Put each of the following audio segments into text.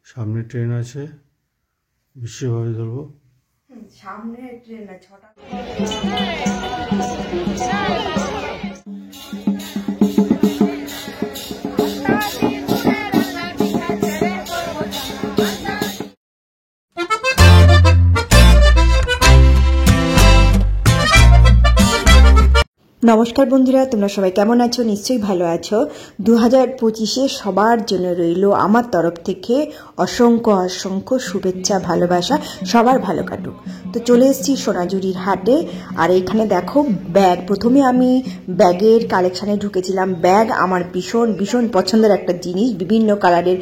সামনে ট্রেন আছে, বিশ্বভাবে ধরবো। সামনে ট্রেন আছে 6টা। নমস্কার বন্ধুরা, তোমরা সবাই কেমন আছো? নিশ্চয়ই ভালো আছো। 2025-এ সবার জন্য রইল আমার তরফ থেকে অসংখ্য অসংখ্য শুভেচ্ছা, ভালোবাসা। সবার ভালো কাটুক। তো চলে এসেছি সোনাঝুরির হাটে। আর এখানে দেখো ব্যাগ, প্রথমে আমি ব্যাগের কালেকশানে ঢুকেছিলাম। ব্যাগ আমার ভীষণ ভীষণ পছন্দের একটা জিনিস, বিভিন্ন কালারের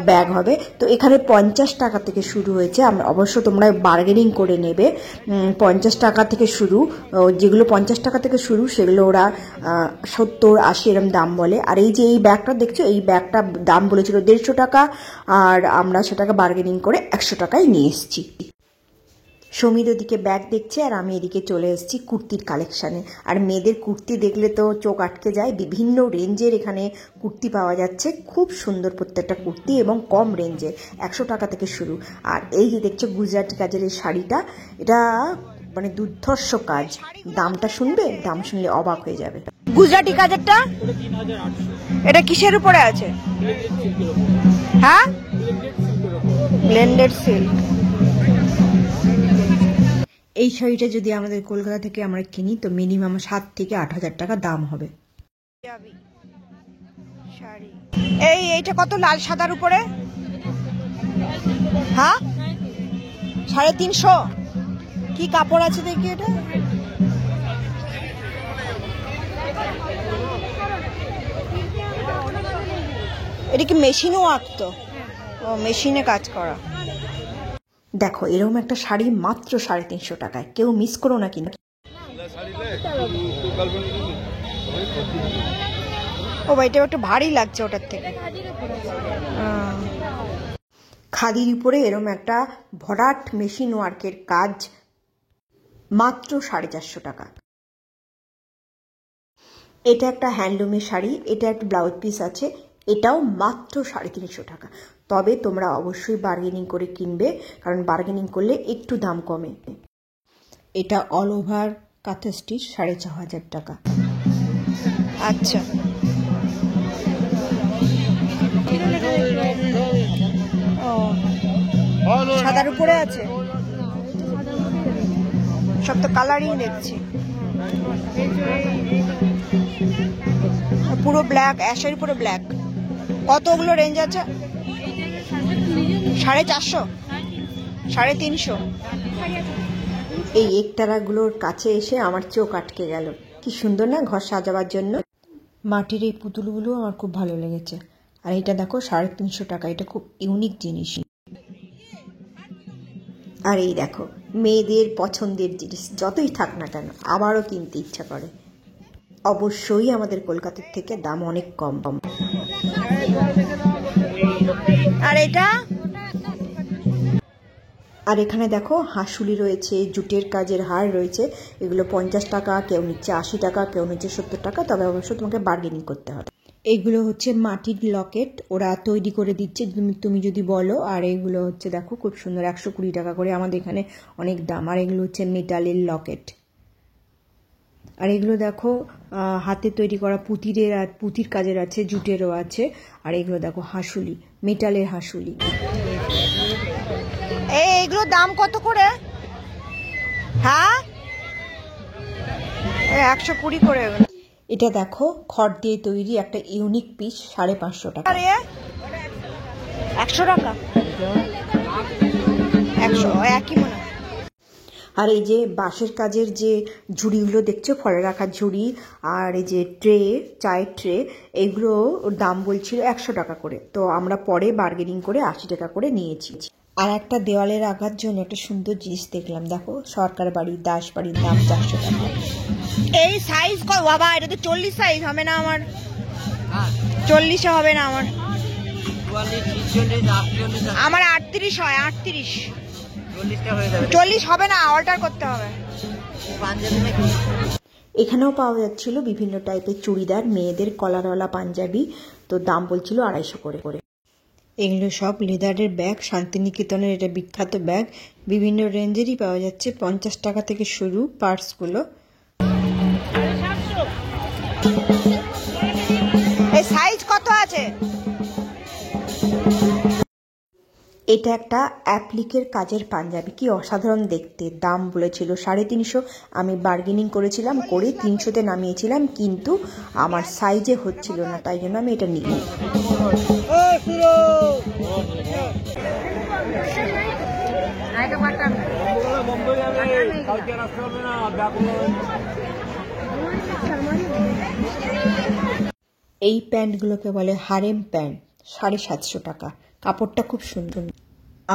ব্যাগ হবে। তো এখানে 50 টাকা থেকে শুরু হয়েছে। অবশ্য তোমরা বার্গেনিং করে নেবে। 50 টাকা থেকে শুরু, যেগুলো 50 টাকা থেকে শুরু সেগুলো ওরা 70-80 এরম দাম বলে। আর এই যে এই ব্যাগটা দেখছো, এই ব্যাগটা দাম বলেছিল 150 টাকা, আর আমরা সেটাকে বার্গেনিং করে 100 টাকায় নিয়ে এসেছি। সমীর ওদিকে ব্যাগ দেখছে আর আমি এদিকে চলে এসেছি কুর্তির কালেকশানে। আর মেয়েদের কুর্তি দেখলে তো চোখ আটকে যায়। বিভিন্ন রেঞ্জের এখানে কুর্তি পাওয়া যাচ্ছে, খুব সুন্দর প্রত্যেকটা কুর্তি এবং কম রেঞ্জের, 100 টাকা থেকে শুরু। আর এই যে দেখছো গুজরাটি কাজের এই শাড়িটা, এটা মানে দুর্ধর্ষ কাজ। দামটা শুনবে, দাম শুনলে অবাক হয়ে যাবে। গুজরাটি কাজেরটা এটা কিসের উপরে আছে? হ্যাঁ, ব্লেন্ডেড সিল্ক। এই শাড়িটা যদি আমাদের কলকাতা থেকে আমরা কিনি তো মিনিমাম 7 থেকে 8 হাজার টাকা দাম হবে। এইটা কত? লাল সাদার উপরে, হ্যাঁ 350। কি কাপড় আছে দেখি এটা? এটা কি মেশিনও আঁকতো? ও, মেশিনে কাজ করা। দেখো এরকম একটা শাড়ি মাত্র 350 টাকায়, কেউ মিস করো না কিন্তু। ও ভাই, এটা একটু ভারী লাগছে ওটার থেকে। খাদির উপরে এরকম একটা ভরাট মেশিন ওয়ার্কের কাজ, মাত্র 450 টাকা। এটা একটা হ্যান্ডলুমের শাড়ি, এটা একটা ব্লাউজ পিস আছে, এটাও মাত্র 350 টাকা। তবে তোমরা অবশ্যই বার্গেনিং করে কিনবে, কারণ বার্গেনিং করলে একটু দাম কমে। এটা অল ওভার কাঁথা স্টিচ, 4500 টাকা। আচ্ছা, সাদার উপরে আছে, সব তো কালারিং দেখছি। পুরো ব্ল্যাক, অ্যাশের পুরো ব্ল্যাক। কতগুলো রেঞ্জ আছে? 450, 350। এই একতারাগুলোর কাছে এসে আমার চোখ আটকে গেল। কি সুন্দর না ঘর সাজাবার জন্য। মাটির এই পুতুলগুলো আমার খুব ভালো লেগেছে। আর এটা দেখো 350 টাকা, এটা খুব ইউনিক জিনিস। আর এই দেখো মেয়েদের পছন্দের জিনিস, যতই থাক না কেন আবারও কিনতে ইচ্ছা করে। অবশ্যই আমাদের কলকাতার থেকে দাম অনেক কম। আর এটা, আর এখানে দেখো হাঁসুলি রয়েছে, জুটের কাজের হার রয়েছে। এগুলো 50 টাকা, কেউ নিচ্ছে 80 টাকা, কেউ নিচ্ছে 70 টাকা। তবে অবশ্য তোমাকে বার্গেনিং করতে হবে। এইগুলো হচ্ছে মাটির লকেট, ওরা তৈরি করে দিচ্ছে তুমি যদি বলো। আর এগুলো হচ্ছে দেখো খুব সুন্দর, 120 টাকা করে, আমাদের এখানে অনেক দাম। আর এগুলো হচ্ছে মেটালের লকেট। আর এগুলো দেখো হাতে তৈরি করা পুঁতির, আর পুঁতির কাজের আছে, জুটেরও আছে। আর এগুলো দেখো হাঁসুলি, মেটালের হাঁসুলি। এইগুলো দাম কত করে? হ্যাঁ 120 করে। এটা দেখো খড় দিয়ে তৈরি একটা ইউনিক পিস, 550 টাকা। 100 টাকা, 100 একই মনে। আর এই যে বাঁশের কাজের যে ঝুড়িগুলো দেখছো, ফলে রাখার ঝুড়ি, আর এই যে ট্রে, চায়ের ট্রে, এইগুলো দাম বলছিল 100 টাকা করে। তো আমরা পরে বার্গেনিং করে 80 টাকা করে নিয়েছি। আর একটা দেওয়ালে রাখার জন্য একটা সুন্দর জিনিস দেখলাম, দেখো সরকার বাড়ি, দাস বাড়ির দাম 400 টাকা। এই সাইজ কত বাবা? এটা তো 40 সাইজ হবে না আমার, 40-এ হবে না আমার, আমার 38 হয়, 38। 40 হবে না, অল্টার করতে হবে। এখানেও পাওয়া যাচ্ছিল বিভিন্ন টাইপের চুড়িদার, মেয়েদের কলারওয়ালা পাঞ্জাবি। তো দাম বলছিল 250 করে। এগুলো সব লেদারের ব্যাগ, শান্তিনিকেতনের এটা বিখ্যাত ব্যাগ। বিভিন্ন রেঞ্জেরই পাওয়া যাচ্ছে, 50 টাকা থেকে শুরু পার্সগুলো। এই সাইজ কত আছে? এটা একটা অ্যাপ্লিকের কাজের পাঞ্জাবি, কি অসাধারণ দেখতে। দাম বলেছিল 350, আমি বার্গেনিং করেছিলাম, করে 300-তে নামিয়েছিলাম, কিন্তু আমার সাইজে হচ্ছিল না, তাই জন্য আমি এটা নিই। এই প্যান্টগুলোকে বলে হারেম প্যান্ট, 750 টাকা। কাপড়টা খুব সুন্দর।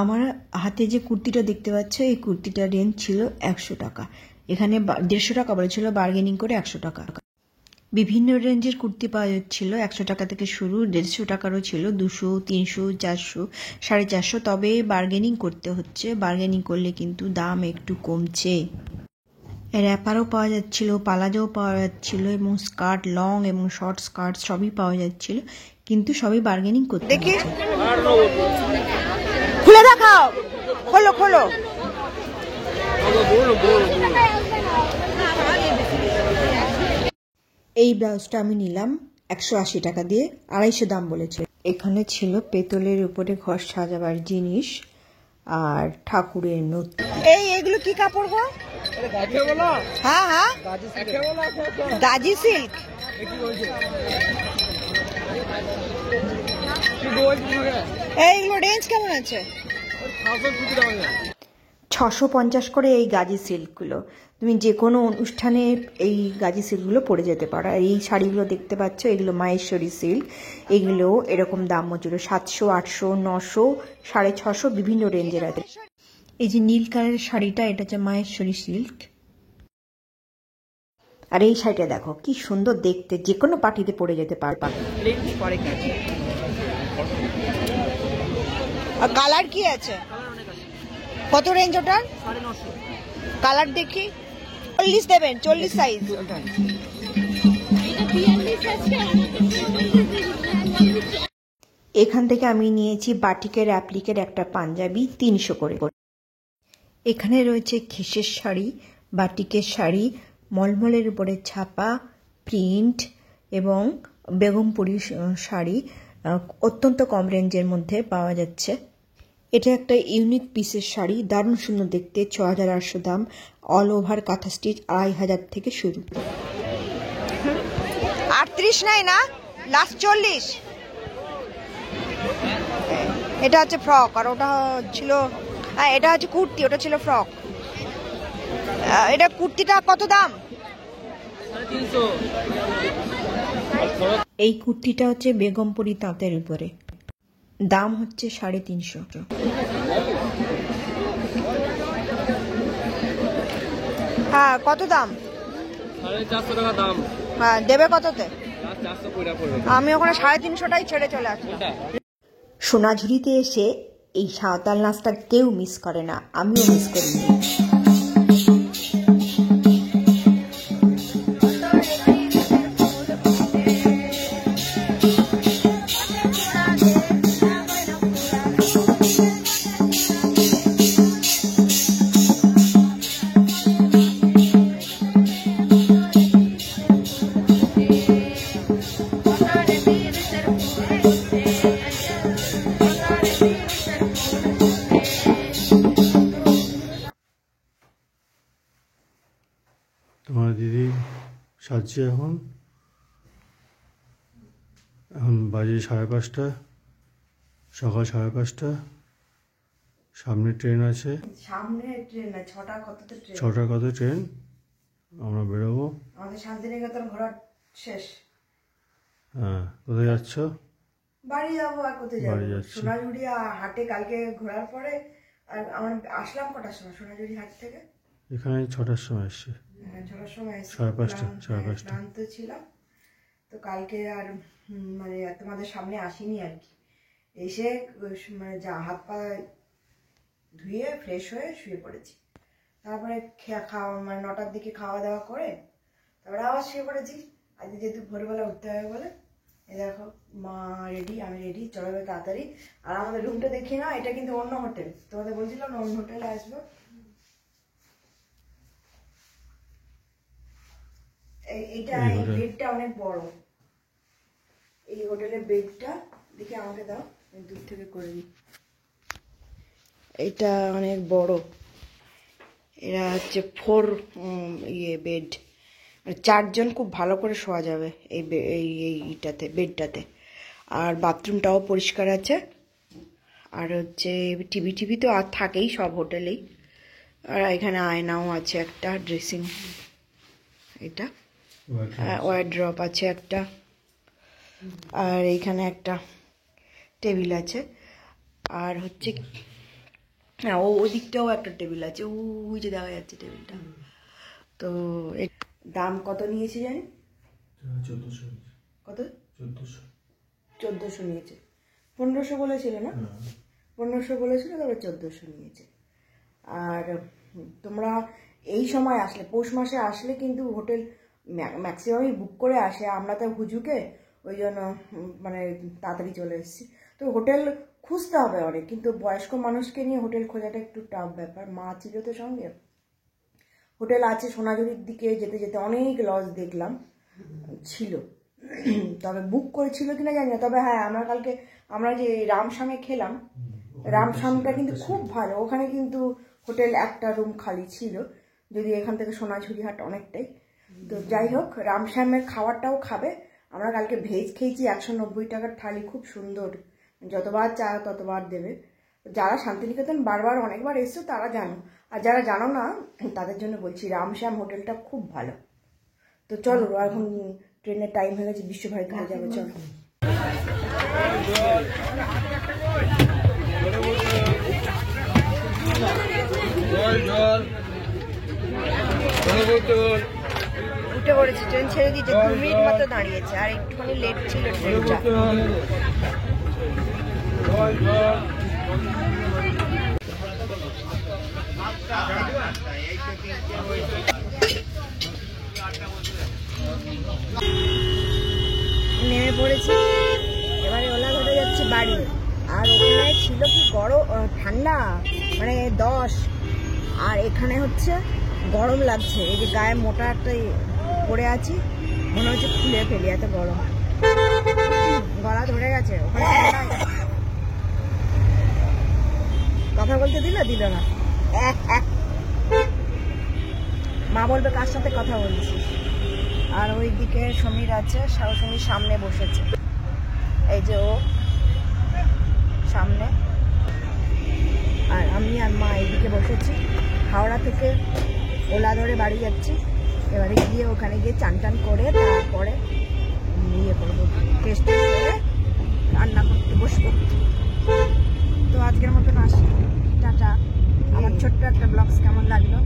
আমার হাতে যে কুর্তিটা দেখতে পাচ্ছ, এই কুর্তিটার রেঞ্জ ছিল 100 টাকা। এখানে 150 টাকা বলেছিল, বার্গেনিং করে 100 টাকা। বিভিন্ন রেঞ্জের কুর্তি পাওয়া যাচ্ছিল, 100 টাকা থেকে শুরু, 150 টাকারও ছিল, 200, 300, 400, 450। তবে বার্গেনিং করতে হচ্ছে, বার্গেনিং করলে কিন্তু দাম একটু কমছে। র্যাপারও পাওয়া যাচ্ছিল, পালাজোও পাওয়া যাচ্ছিল, এবং স্কার্ট, লং এবং শর্ট স্কার্ট সবই পাওয়া যাচ্ছিল, কিন্তু সবই বার্গেনিং করতে। দেখি, খুলে দেখাও, খোলো খোলো। এই ব্লাউজটা আমি নিলাম 180 টাকা দিয়ে, 250 দাম বলেছে। এখানে ছিল পেতলের উপরে ঘর সাজাবার জিনিস আর ঠাকুরের নথি। এগুলো কি কাপড় গো? হ্যাঁ হ্যাঁ, গাজি সিল্ক। এইগুলো রেঞ্জ কেমন আছে? 650 করে এই গাজি সিল্কগুলো। তুমি যে কোনো অনুষ্ঠানে এই গাজি সিল্কগুলো পরে যেতে পারো। আর এই শাড়িগুলো দেখতে পাচ্ছ, এগুলো মাহেশ্বরী সিল্ক। এগুলো এরকম দাম হচ্ছিল 700, 800, 900, 650, বিভিন্ন রেঞ্জের আছে। এই যে নীল কালারের শাড়িটা, এটা হচ্ছে মাহেশ্বরী সিল্ক। আর এই শাড়িটা দেখো কি সুন্দর দেখতে, যে কোনো পার্টিতে পরে যেতে পারবা। আর কালার কি আছে? কত রেঞ্জ ওটার? 950। কালার দেখি, 40 দেবেন, 40 সাইজ। এখান থেকে আমি নিয়েছি বাটিকের অ্যাপ্লিকের একটা পাঞ্জাবি, 300 করে। এখানে রয়েছে খেসের শাড়ি, বাটিকের শাড়ি, মলমলের উপরে ছাপা প্রিন্ট এবং বেগমপুরি শাড়ি অত্যন্ত কম রেঞ্জের মধ্যে পাওয়া যাচ্ছে। এটা একটা ইউনিক পিসের শাড়ি, দারুণ সুন্দর দেখতে, 6800 দাম। অল ওভার কাঁথা স্টিচ, 2500 থেকে শুরু। 38 নাই না, লাস্ট 40। এটা হচ্ছে ফ্রক, আর ওটা ছিল, হ্যাঁ এটা হচ্ছে কুর্তি, ওটা ছিল ফ্রক। এটা কুর্তিটা কত দাম? 350। এই কুর্তিটা হচ্ছে বেগমপুরি তাঁতের উপরে, দাম হচ্ছে 350। হ্যাঁ কত দাম? 450 টাকা দাম। হ্যাঁ দেবে কততে? আমি ওখানে 350টাই ছেড়ে চলে আসবো। সোনাঝুরিতে এসে এই সাঁওতাল নাচটা কেউ মিস করে না, আমিও মিস করিনি। তোমার দিদি সাজছে এখন বাজে 5:30, সকাল 5:30। সামনে ট্রেন আছে, সামনে ট্রেন না, 6টা কততে ট্রেন? 6টার কত ট্রেন, আমরা বেরোবো। আমাদের শান্তিনিকেতন ঘোরা শেষ। হ্যাঁ, কোথায় যাচ্ছ? বাড়ি যাবো, আর কোথায় যাবো? বাড়ি যাচ্ছি। সোনাঝুরি হাটে কালকে ঘোরার পরে আর আমার আসলাম কটার সময় সোনাঝুরি হাট থেকে? এখানে 6টার সময় এসছি। 6টার সময় এসে 5:30, 5:30। ক্লান্ত ছিলাম তো কালকে, আর মানে তোমাদের সামনে আসিনি আর কি। এসে মানে যা হাত পা ধুয়ে ফ্রেশ হয়ে শুয়ে পড়েছি। তারপরে খাওয়া মানে 9টার দিকে খাওয়া দাওয়া করে তারপরে আবার শুয়ে পড়েছি। আজকে যেহেতু ভোরবেলা উঠতে হবে বলে, এই দেখো মা রেডি, আমি রেডি, চলো এবার তাড়াতাড়ি। আর আমাদের রুমটা দেখি না, এটা কিন্তু অন্য হোটেল, তোমাদের বলছিলাম না অন্য হোটেলে আসবো। এইটা এই বেডটা অনেক বড়, এই হোটেলের বেডটা দেখে আমাকে দাও, দূর থেকে করে দিই। এটা অনেক বড়, এরা হচ্ছে 4 বেড, মানে 4 জন খুব ভালো করে শোয়া যাবে এইটাতে, বেডটাতে। আর বাথরুমটাও পরিষ্কার আছে। আর হচ্ছে টিভি তো আর থাকেই সব হোটেলেই। আর এখানে আয়নাও আছে একটা, ড্রেসিং, এটা ওয়ার্ড্রপ আছে একটা। আর এইখানে একটা টেবিল আছে। আর হচ্ছে হ্যাঁ, ওদিকটাও একটা টেবিল আছে, ওই যে দেখা যাচ্ছে টেবিলটা। তো দাম কত নিয়েছি জানি? 1400। কত? 1400 নিয়েছে। 1500 বলেছিল না? 1500 বলেছিল, তবে 1400 নিয়েছে। আর তোমরা এই সময় আসলে, পৌষ মাসে আসলে কিন্তু হোটেল ম্যাক্সিমামই বুক করে আসে। আমরা তো হুজুকে, ওই জন্য মানে তাড়াতাড়ি চলে এসেছি। তো হোটেল খুঁজতে হবে অনেক, কিন্তু বয়স্ক মানুষকে নিয়ে হোটেল খোঁজাটা একটু টাফ ব্যাপার। মা ছিল তো সঙ্গে। হোটেল আছে সোনাঝুরির দিকে যেতে যেতে অনেক লজ দেখলাম ছিল, তবে বুক করেছিল কিনা জানি না। তবে হ্যাঁ, আমরা যে রামসামে খেলাম, রামসামটা কিন্তু খুব ভালো। ওখানে কিন্তু হোটেল একটা রুম খালি ছিল, যদি এখান থেকে সোনাঝুরি হাট অনেকটাই। তো যাই হোক, রামশ্যামের খাবারটাও খাবে। আমরা কালকে ভেজ খেয়েছি, 190 টাকার থালি, খুব সুন্দর, যতবার চা ততবার দেবে। যারা শান্তিনিকেতন বারবার অনেকবার এসছো তারা জানো, আর যারা জানো না তাদের জন্য বলছি, রামশ্যাম হোটেলটা খুব ভালো। তো চলো, এখন ট্রেনের টাইম হয়ে গেছে, বিশ্বভারতী হয়ে যাবে, চলো। উঠে পড়েছে, ট্রেন ছেড়ে দিয়েছে, 2 মিনিট মাত্র দাঁড়িয়েছে, আর একটুখানি লেট ছিল ট্রেনটা। নেমে পড়েছি, এবারে ওলা ধরে যাচ্ছে বাড়ি। আর ওখানে ছিল কি গরম, ঠান্ডা মানে 10, আর এখানে হচ্ছে গরম লাগছে। এই যে গায়ে মোটা একটা পরে আছি, মনে হচ্ছে খুলে ফেলি, এত গরম, গলা ধরে গেছে। ওখানে কথা বলতে দিল না, মা বলবে কার সাথে কথা বলছিস। আর ওইদিকে সমীর আছে, সমীর সামনে বসেছে, এই যে ও সামনে, আর আমি আর মা এইদিকে বসেছি। হাওড়া থেকে ওলা ধরে বাড়ি যাচ্ছি। এবারে গিয়ে ওখানে গিয়ে চান টান করে তারপরে ইয়ে করবো, টেস্ট করে রান্না করতে বসবো। তো আজকের মতন আসি, টাটা। আমার ছোট্ট একটা ব্লগস কেমন লাগলো